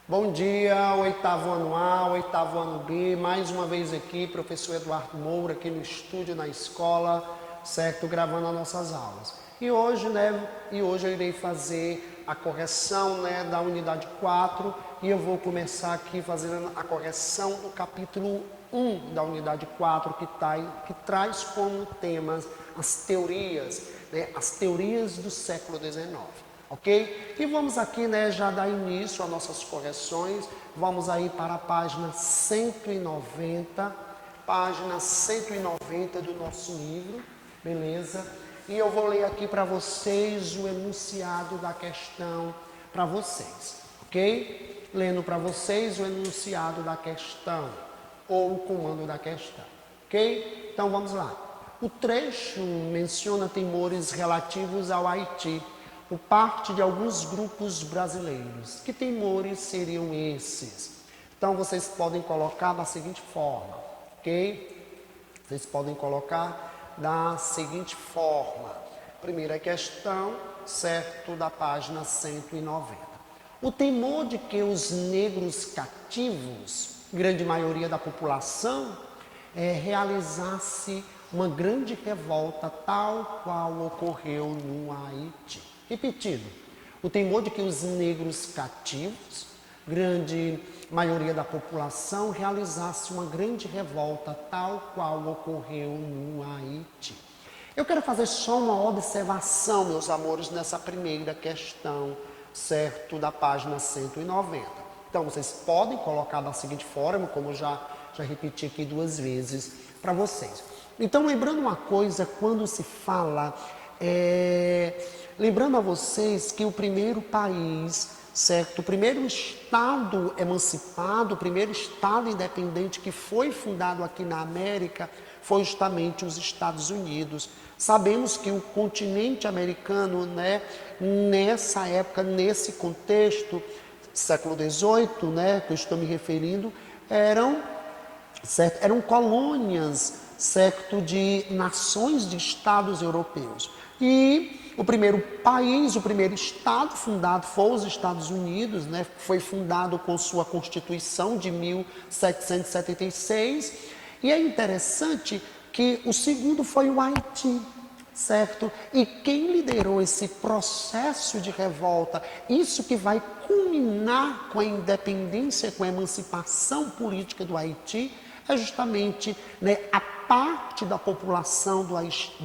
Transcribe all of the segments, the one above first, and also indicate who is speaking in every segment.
Speaker 1: Bom dia, oitavo ano A, oitavo ano B, mais uma vez aqui, professor Eduardo Moura, aqui no estúdio, na escola, certo? Gravando as nossas aulas. E hoje, eu irei fazer a correção, da unidade 4 e eu vou começar aqui fazendo a correção do capítulo 1 da unidade 4, que traz como temas as teorias, as teorias do século XIX. Ok? E vamos aqui, já dar início às nossas correções. Vamos aí para a página 190, do nosso livro, beleza? E eu vou ler aqui para vocês o enunciado da questão para vocês, ok? Lendo para vocês o enunciado da questão, ou o comando da questão, ok? Então vamos lá. O trecho menciona temores relativos ao Haiti, por parte de alguns grupos brasileiros. Que temores seriam esses? Então, vocês podem colocar da seguinte forma, ok? Vocês podem colocar da seguinte forma. Primeira questão, certo, da página 190. O temor de que os negros cativos, grande maioria da população, realizasse uma grande revolta tal qual ocorreu no Haiti. Repetido, o temor de que os negros cativos, grande maioria da população, realizasse uma grande revolta tal qual ocorreu no Haiti. Eu quero fazer só uma observação, meus amores, nessa primeira questão, certo, da página 190. Então, vocês podem colocar da seguinte forma, como eu já repeti aqui 2 vezes para vocês. Então, lembrando uma coisa, quando se fala... Lembrando a vocês que o primeiro país, certo? O primeiro estado emancipado, o primeiro estado independente que foi fundado aqui na América foi justamente os Estados Unidos. Sabemos que o continente americano, nessa época, nesse contexto, século XVIII, que eu estou me referindo, eram colônias, certo, de nações de estados europeus. E o primeiro país, o primeiro estado fundado foi os Estados Unidos, foi fundado com sua Constituição de 1776. E é interessante que o segundo foi o Haiti, certo? E quem liderou esse processo de revolta, isso que vai culminar com a independência, com a emancipação política do Haiti, é justamente a parte da população do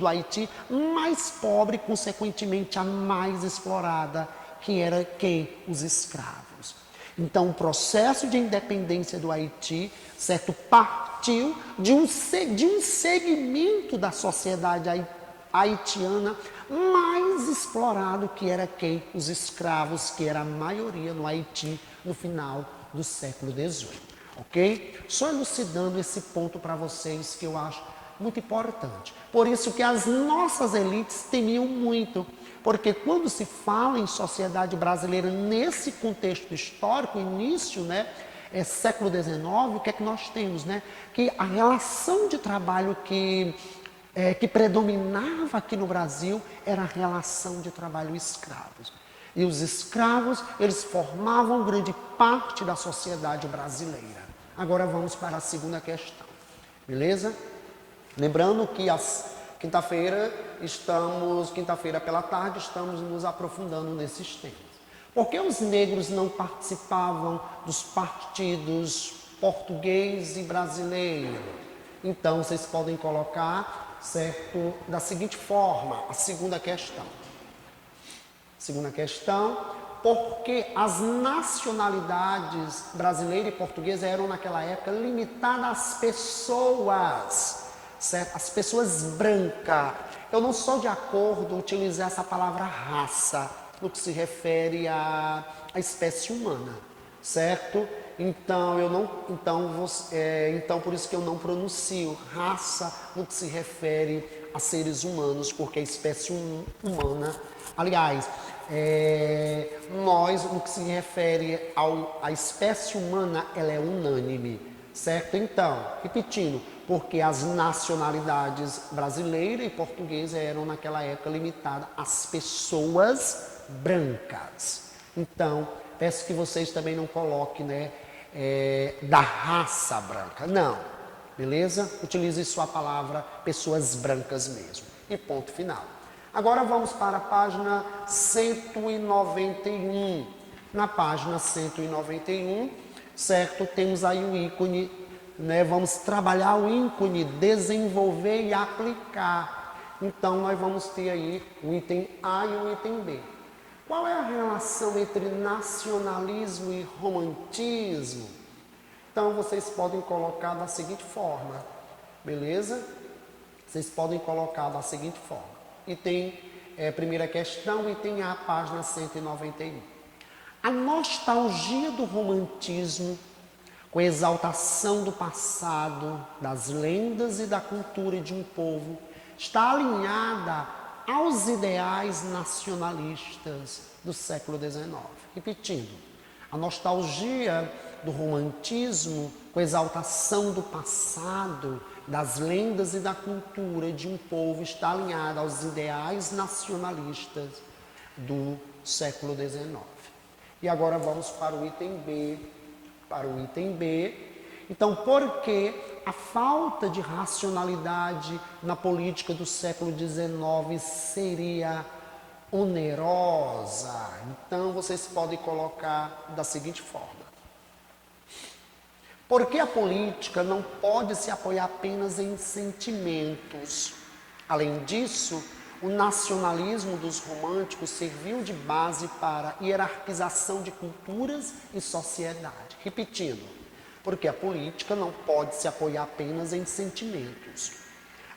Speaker 1: Haiti mais pobre, consequentemente a mais explorada, que era quem? Os escravos. Então, o processo de independência do Haiti, certo, partiu de um segmento da sociedade haitiana mais explorado, que era quem? Os escravos, que era a maioria no Haiti no final do século XVIII. Ok? Só elucidando esse ponto para vocês que eu acho muito importante. Por isso que as nossas elites temiam muito, porque quando se fala em sociedade brasileira nesse contexto histórico, início, século XIX, o que é que nós temos, Que a relação de trabalho que predominava aqui no Brasil era a relação de trabalho escravos. E os escravos, eles formavam grande parte da sociedade brasileira. Agora vamos para a segunda questão, beleza? Lembrando que quinta-feira pela tarde, estamos nos aprofundando nesses temas. Por que os negros não participavam dos partidos português e brasileiro? Então, vocês podem colocar, certo, da seguinte forma, a segunda questão. Segunda questão, porque as nacionalidades brasileira e portuguesa eram naquela época limitadas às pessoas, certo? As pessoas brancas. Eu não sou de acordo utilizar essa palavra raça no que se refere à espécie humana, certo? Então por isso que eu não pronuncio raça no que se refere a seres humanos, porque a espécie humana, aliás, nós, no que se refere à espécie humana, ela é unânime, certo? Então, repetindo, porque as nacionalidades brasileira e portuguesa eram naquela época limitadas às pessoas brancas. Então, peço que vocês também não coloquem, né, da raça branca. Não, beleza? Utilize sua palavra pessoas brancas mesmo. E ponto final. Agora vamos para a página 191. Na página 191, certo? Temos aí o ícone, né? Vamos trabalhar o ícone desenvolver e aplicar. Então, nós vamos ter aí o item A e o item B. Qual é a relação entre nacionalismo e romantismo? Então, vocês podem colocar da seguinte forma, beleza? Vocês podem colocar da seguinte forma. Item, primeira questão, item A, página 191. A nostalgia do romantismo, com a exaltação do passado, das lendas e da cultura de um povo, está alinhada aos ideais nacionalistas do século XIX. Repetindo, a nostalgia do romantismo, com a exaltação do passado, das lendas e da cultura de um povo, está alinhada aos ideais nacionalistas do século XIX. E agora vamos para o item B. Então, por que a falta de racionalidade na política do século XIX seria onerosa? Então, vocês podem colocar da seguinte forma. Porque a política não pode se apoiar apenas em sentimentos. Além disso, o nacionalismo dos românticos serviu de base para a hierarquização de culturas e sociedade. Repetindo, porque a política não pode se apoiar apenas em sentimentos.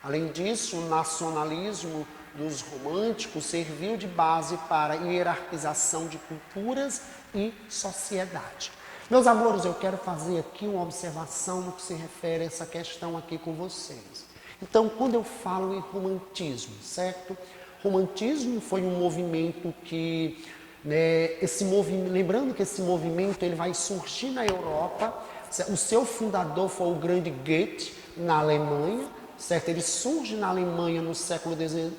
Speaker 1: Além disso, o nacionalismo dos românticos serviu de base para a hierarquização de culturas e sociedade. Meus amores, eu quero fazer aqui uma observação no que se refere a essa questão aqui com vocês. Então, quando eu falo em romantismo, certo? Romantismo foi um movimento que, né, lembrando que esse movimento ele vai surgir na Europa, o seu fundador foi o grande Goethe, na Alemanha, certo? Ele surge na Alemanha no século XVIII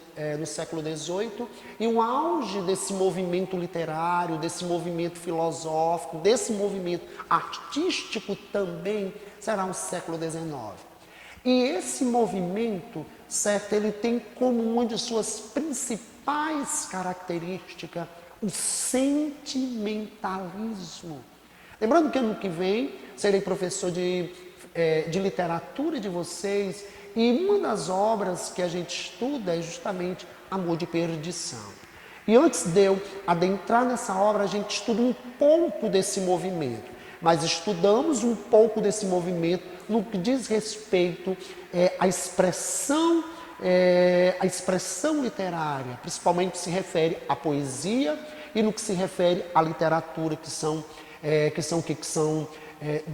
Speaker 1: e o auge desse movimento literário, desse movimento filosófico, desse movimento artístico também será o século XIX. E esse movimento, certo, ele tem como uma de suas principais características o sentimentalismo. Lembrando que ano que vem serei professor de literatura de vocês e uma das obras que a gente estuda é justamente Amor de Perdição. E antes de eu adentrar nessa obra, a gente estuda um pouco desse movimento. Mas estudamos um pouco desse movimento no que diz respeito à expressão literária, principalmente no que se refere à poesia e no que se refere à literatura, que são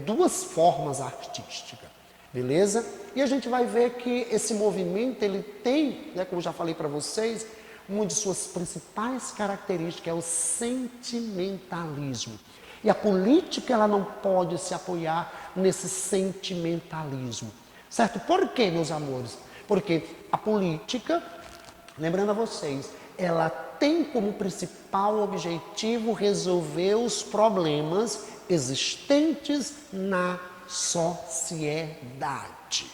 Speaker 1: duas formas artísticas, beleza? E a gente vai ver que esse movimento, ele tem, né, como eu já falei para vocês, uma de suas principais características é o sentimentalismo. E a política, ela não pode se apoiar nesse sentimentalismo, certo? Por quê, meus amores? Porque a política, lembrando a vocês, ela tem como principal objetivo resolver os problemas existentes na sociedade,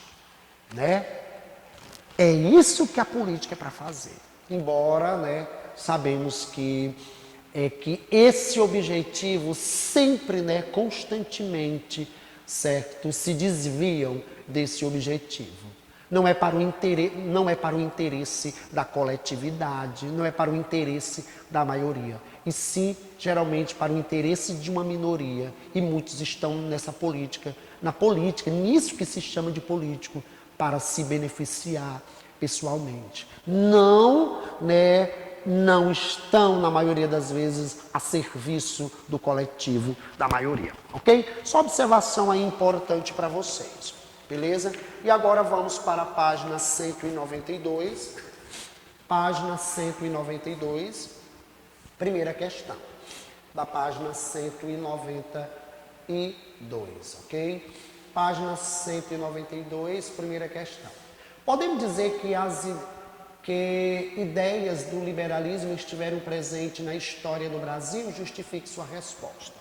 Speaker 1: né? É isso que a política é para fazer. Embora, né, sabemos que esse objetivo sempre, né, constantemente, certo, se desviam desse objetivo. Não é para o interesse da coletividade, não é para o interesse da maioria, e sim, geralmente, para o interesse de uma minoria. E muitos estão na política, nisso que se chama de político, para se beneficiar pessoalmente. Não estão, na maioria das vezes, a serviço do coletivo da maioria, ok? Só observação aí importante para vocês, beleza? E agora vamos para a página 192. Página 192, primeira questão, da página 192, ok? Página 192, primeira questão. Podemos dizer que que ideias do liberalismo estiveram presentes na história do Brasil, justifique sua resposta.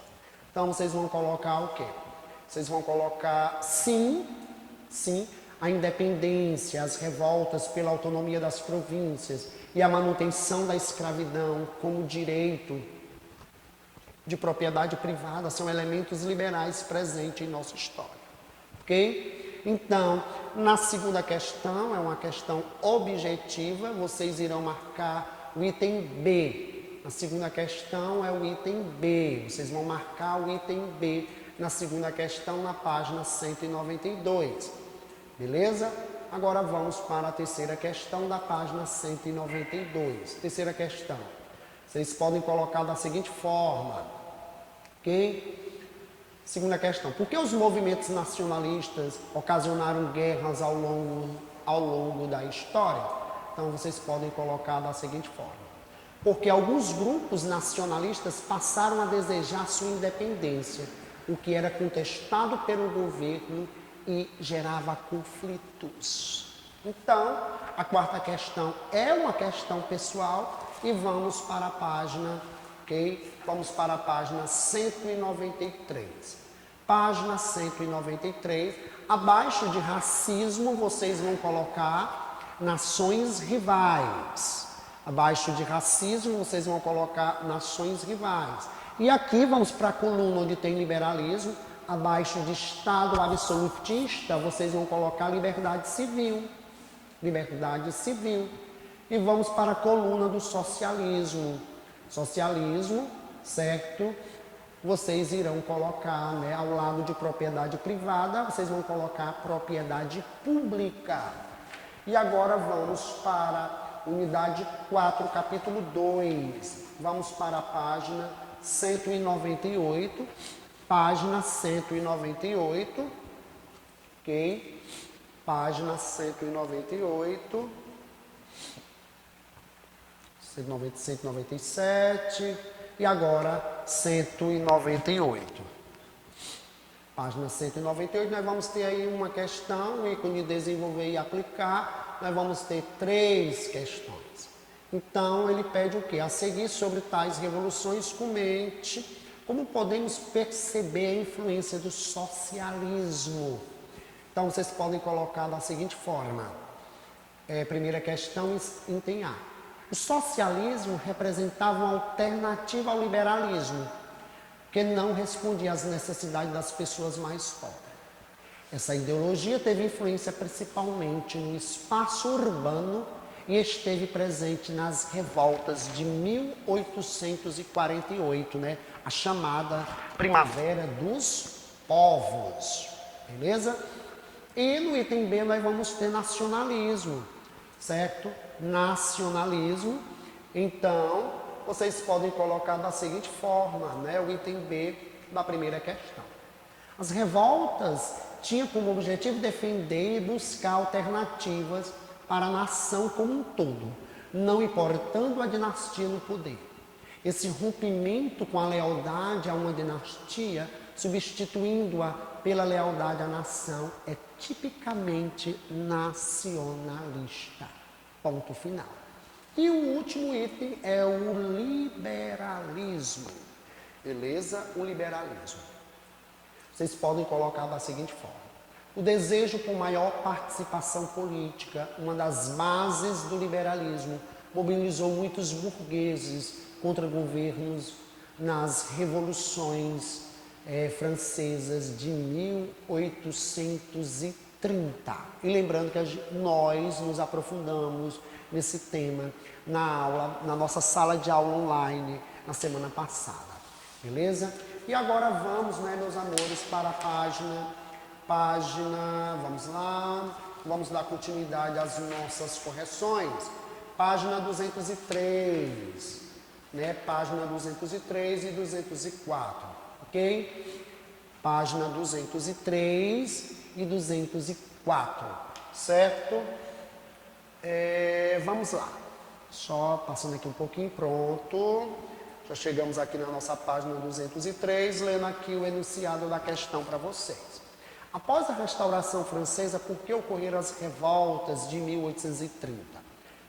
Speaker 1: Então, vocês vão colocar o quê? Vocês vão colocar sim, a independência, as revoltas pela autonomia das províncias e a manutenção da escravidão como direito de propriedade privada são elementos liberais presentes em nossa história. Ok? Então, na segunda questão, é uma questão objetiva, vocês irão marcar o item B. Na segunda questão é o item B, vocês vão marcar o item B na segunda questão, na página 192. Beleza? Agora vamos para a terceira questão da página 192. Terceira questão. Vocês podem colocar da seguinte forma. Ok? Segunda questão. Por que os movimentos nacionalistas ocasionaram guerras ao longo da história? Então vocês podem colocar da seguinte forma. Porque alguns grupos nacionalistas passaram a desejar sua independência, o que era contestado pelo governo e gerava conflitos. Então, a quarta questão é uma questão pessoal e vamos para a página, ok? Vamos para a página 193. Página 193, abaixo de racismo, vocês vão colocar nações rivais. Abaixo de racismo, vocês vão colocar nações rivais. E aqui vamos para a coluna onde tem liberalismo. Abaixo de Estado absolutista, vocês vão colocar liberdade civil. Liberdade civil. E vamos para a coluna do socialismo. Socialismo, certo? Vocês irão colocar, né, ao lado de propriedade privada, vocês vão colocar propriedade pública. E agora vamos para unidade 4, capítulo 2. Vamos para a página 198. Página 198. Ok? Página 198. 197. E agora 198. Página 198, nós vamos ter aí uma questão, ícone desenvolver e aplicar. Nós vamos ter 3 questões. Então, ele pede o quê? A seguir, sobre tais revoluções, comente como podemos perceber a influência do socialismo. Então, vocês podem colocar da seguinte forma. Primeira questão, item A. O socialismo representava uma alternativa ao liberalismo, que não respondia às necessidades das pessoas mais pobres. Essa ideologia teve influência principalmente no espaço urbano e esteve presente nas revoltas de 1848, né? A chamada Primavera dos Povos, beleza? E no item B nós vamos ter nacionalismo, certo? Nacionalismo. Então, vocês podem colocar da seguinte forma, né? O item B da primeira questão. As revoltas tinham como objetivo defender e buscar alternativas para a nação como um todo, não importando a dinastia no poder. Esse rompimento com a lealdade a uma dinastia, substituindo-a pela lealdade à nação, é tipicamente nacionalista. Ponto final. E o último item é o liberalismo. Beleza? O liberalismo. Vocês podem colocar da seguinte forma. O desejo por maior participação política, uma das bases do liberalismo, mobilizou muitos burgueses contra governos nas revoluções francesas de 1830. E lembrando que nós nos aprofundamos nesse tema na nossa sala de aula online na semana passada. Beleza? E agora vamos, né, meus amores, para a página, vamos lá, vamos dar continuidade às nossas correções. Página 203, né, página 203 e 204, ok? Página 203 e 204, certo? Vamos lá, só passando aqui um pouquinho, pronto. Já chegamos aqui na nossa página 203, lendo aqui o enunciado da questão para vocês. Após a restauração francesa, por que ocorreram as revoltas de 1830?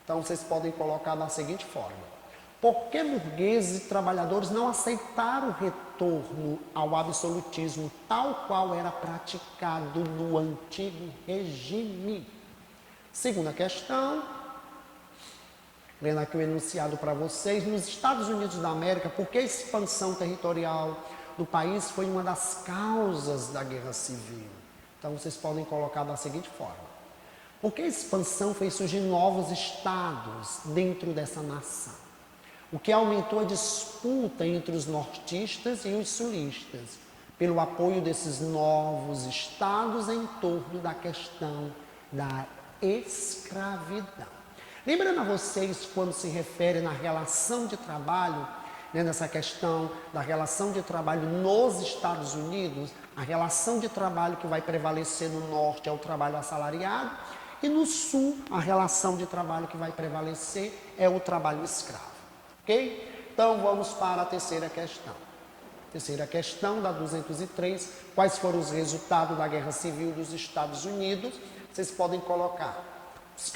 Speaker 1: Então vocês podem colocar da seguinte forma: por que burgueses e trabalhadores não aceitaram o retorno ao absolutismo tal qual era praticado no antigo regime? Segunda questão, lendo aqui o enunciado para vocês: nos Estados Unidos da América, por que a expansão territorial do país foi uma das causas da Guerra Civil? Então vocês podem colocar da seguinte forma: por que a expansão fez surgir novos estados dentro dessa nação? O que aumentou a disputa entre os nortistas e os sulistas, pelo apoio desses novos estados em torno da questão da escravidão. Lembrando a vocês, quando se refere na relação de trabalho, nessa questão da relação de trabalho nos Estados Unidos, a relação de trabalho que vai prevalecer no norte é o trabalho assalariado, e no sul, a relação de trabalho que vai prevalecer é o trabalho escravo. Ok? Então, vamos para a terceira questão. Terceira questão, da 203. Quais foram os resultados da Guerra Civil dos Estados Unidos? Vocês podem colocar: os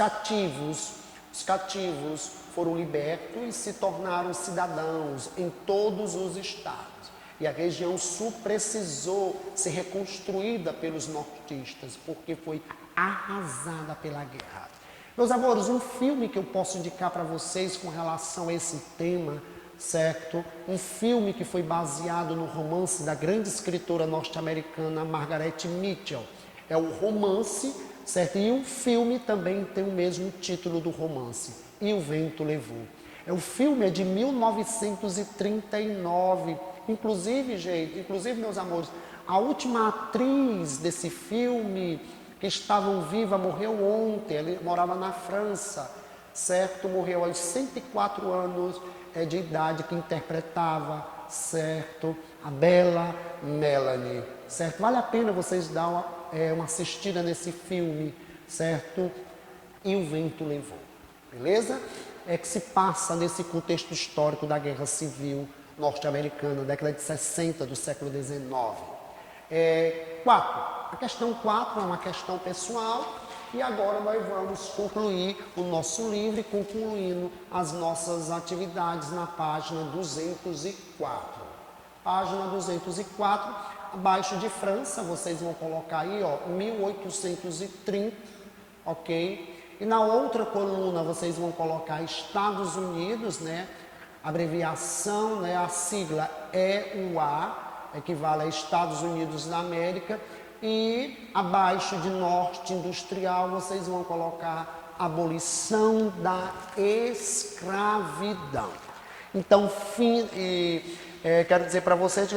Speaker 1: cativos foram libertos e se tornaram cidadãos em todos os estados. E a região sul precisou ser reconstruída pelos nortistas, porque foi arrasada pela guerra. Meus amores, um filme que eu posso indicar para vocês com relação a esse tema, certo? Um filme que foi baseado no romance da grande escritora norte-americana Margaret Mitchell. É o romance, certo? E o filme também tem o mesmo título do romance, E o Vento Levou. O filme é de 1939. Inclusive, gente, meus amores, a última atriz desse filme que estavam viva morreu ontem. Ela morava na França, certo? Morreu aos 104 anos de idade, que interpretava, certo, a bela Melanie, certo? Vale a pena vocês dar uma assistida nesse filme, certo? E o Vento Levou, beleza? É que se passa nesse contexto histórico da Guerra Civil norte-americana, década de 60 do século XIX. 4. A questão 4 é uma questão pessoal, e agora nós vamos concluir o nosso livro, concluindo as nossas atividades na página 204. Página 204, abaixo de França, vocês vão colocar aí, 1830, ok? E na outra coluna vocês vão colocar Estados Unidos, né? Abreviação, né? A sigla EUA, equivale a Estados Unidos da América. E abaixo de Norte Industrial vocês vão colocar abolição da escravidão. Então, quero dizer para vocês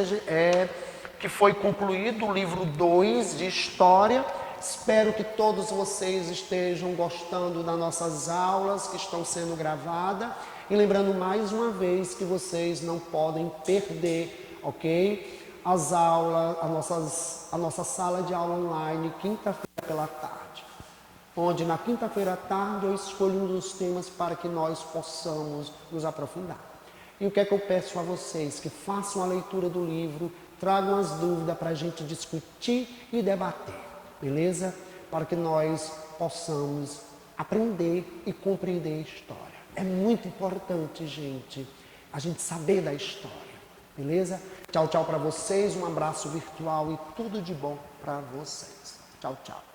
Speaker 1: que foi concluído o livro 2 de História. Espero que todos vocês estejam gostando das nossas aulas que estão sendo gravadas. E lembrando mais uma vez que vocês não podem perder, ok? As aulas, a nossa sala de aula online, quinta-feira pela tarde. Onde na quinta-feira à tarde eu escolho um dos temas para que nós possamos nos aprofundar. E o que é que eu peço a vocês? Que façam a leitura do livro, tragam as dúvidas para a gente discutir e debater, beleza? Para que nós possamos aprender e compreender a história. É muito importante, gente, a gente saber da história, beleza? Tchau, tchau para vocês, um abraço virtual e tudo de bom para vocês. Tchau, tchau.